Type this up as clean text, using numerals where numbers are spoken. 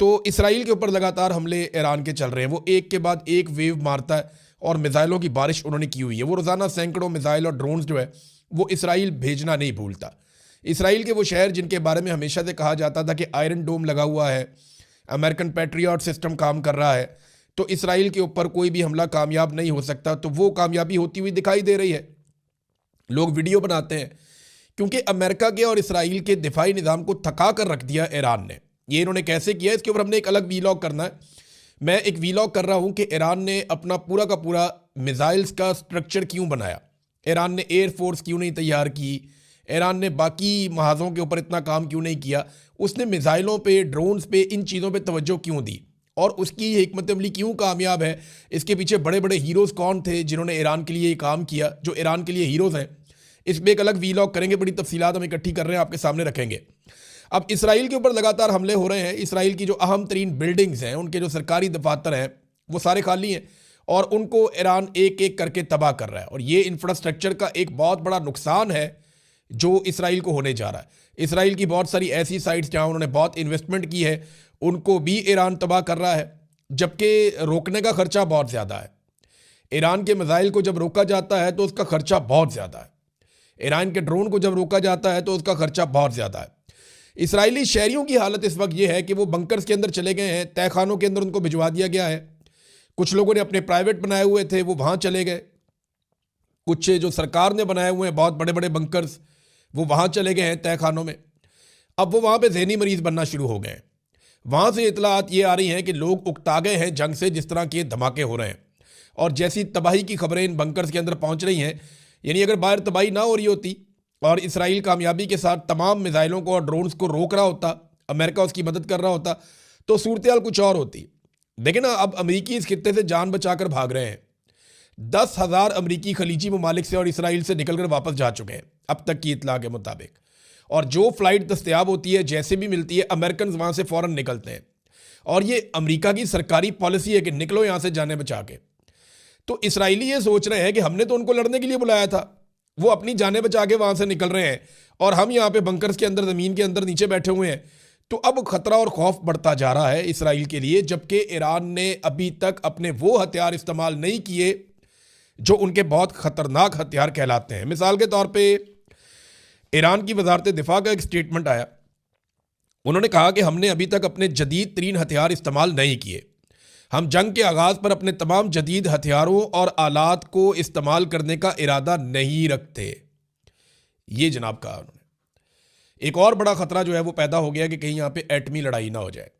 तो इसराइल के ऊपर लगातार हमले ईरान के चल रहे हैं। वो एक के बाद एक वेव मारता है और मिसाइलों की बारिश उन्होंने की हुई है। वो रोज़ाना सैकड़ों मिसाइल और ड्रोन्स जो है वो इसराइल भेजना नहीं भूलता। इसराइल के वो शहर जिनके बारे में हमेशा से कहा जाता था कि आयरन डोम लगा हुआ है, अमेरिकन पैट्रियट सिस्टम काम कर रहा है, तो इसराइल के ऊपर कोई भी हमला कामयाब नहीं हो सकता, तो वो कामयाबी होती हुई दिखाई दे रही है। लोग वीडियो बनाते हैं क्योंकि अमेरिका के और इसराइल के दिफाई निज़ाम को थका कर रख दिया ईरान ने। ये इन्होंने कैसे किया, इसके ऊपर हमने एक अलग वीलॉग करना है। मैं एक वीलॉग कर रहा हूं कि ईरान ने अपना पूरा का पूरा मिसाइल्स का स्ट्रक्चर क्यों बनाया, ईरान ने एयरफोर्स क्यों नहीं तैयार की, ईरान ने बाकी महाजों के ऊपर इतना काम क्यों नहीं किया, उसने मिसाइलों पे, ड्रोन्स पे, इन चीज़ों पे तवज्जो क्यों दी और उसकी ये हिकमत अमली क्यों कामयाब है। इसके पीछे बड़े बड़े हीरोज़ कौन थे जिन्होंने ईरान के लिए ये काम किया, जो ईरान के लिए हीरोज़ हैं। इस पर एक अलग वीलॉग करेंगे, बड़ी तफसीलात हम इकट्ठी कर रहे हैं, आपके सामने रखेंगे। अब इसराइल के ऊपर लगातार हमले हो रहे हैं। इसराइल की जो अहम तरीन बिल्डिंग्स हैं, उनके जो सरकारी दफातर हैं, वो सारे खाली हैं और उनको ईरान एक एक करके तबाह कर रहा है। और ये इंफ्रास्ट्रक्चर का एक बहुत बड़ा नुकसान है जो इसराइल को होने जा रहा है। इसराइल की बहुत सारी ऐसी साइट्स जहाँ उन्होंने बहुत इन्वेस्टमेंट की है, उनको भी ईरान तबाह कर रहा है, जबकि रोकने का खर्चा बहुत ज़्यादा है। ईरान के मिसाइल को जब रोका जाता है तो उसका खर्चा बहुत ज़्यादा है। ईरान के ड्रोन को जब रोका जाता है तो उसका खर्चा बहुत ज़्यादा है। इसराइली शहरियों की हालत इस वक्त ये है कि वो बंकर्स के अंदर चले गए हैं, तहखानों के अंदर उनको भिजवा दिया गया है। कुछ लोगों ने अपने प्राइवेट बनाए हुए थे, वो वहाँ चले गए। कुछ जो सरकार ने बनाए हुए हैं बहुत बड़े बड़े बंकर्स, वो वहाँ चले गए हैं तहखानों में। अब वो वहाँ पे जहनी मरीज बनना शुरू हो गए हैं। वहाँ से इतलात ये आ रही हैं कि लोग उकता गए हैं जंग से, जिस तरह के धमाके हो रहे हैं और जैसी तबाही की खबरें इन बंकर्स के अंदर पहुँच रही हैं। यानी अगर बाहर तबाही ना हो रही होती और इसराइल कामयाबी के साथ तमाम मिसाइलों को और ड्रोन्स को रोक रहा होता, अमेरिका उसकी मदद कर रहा होता, तो सूरत हाल कुछ और होती। देखिए ना, अब अमेरिकी इस खित्ते से जान बचाकर भाग रहे हैं। 10,000 अमेरिकी खलीजी ममालिक से और इसराइल से निकलकर वापस जा चुके हैं अब तक की इतला के मुताबिक। और जो फ्लाइट दस्तयाब होती है, जैसे भी मिलती है, अमेरिकन वहाँ से फ़ौरन निकलते हैं। और ये अमेरिका की सरकारी पॉलिसी है कि निकलो यहाँ से जाने बचा के। तो इसराइली ये सोच रहे हैं कि हमने तो उनको लड़ने के लिए बुलाया था, वो अपनी जानें बचा के वहाँ से निकल रहे हैं और हम यहाँ पे बंकर्स के अंदर, ज़मीन के अंदर नीचे बैठे हुए हैं। तो अब खतरा और खौफ बढ़ता जा रहा है इसराइल के लिए, जबकि ईरान ने अभी तक अपने वो हथियार इस्तेमाल नहीं किए जो उनके बहुत ख़तरनाक हथियार कहलाते हैं। मिसाल के तौर पर ईरान की वजारत दिफा का एक स्टेटमेंट आया। उन्होंने कहा कि हमने अभी तक अपने जदीद तरीन हथियार इस्तेमाल नहीं किए। हम जंग के आगाज़ पर अपने तमाम जदीद हथियारों और आलात को इस्तेमाल करने का इरादा नहीं रखते। ये जनाब कहा उन्होंने। एक और बड़ा ख़तरा जो है वो पैदा हो गया कि कहीं यहाँ पे एटमी लड़ाई ना हो जाए।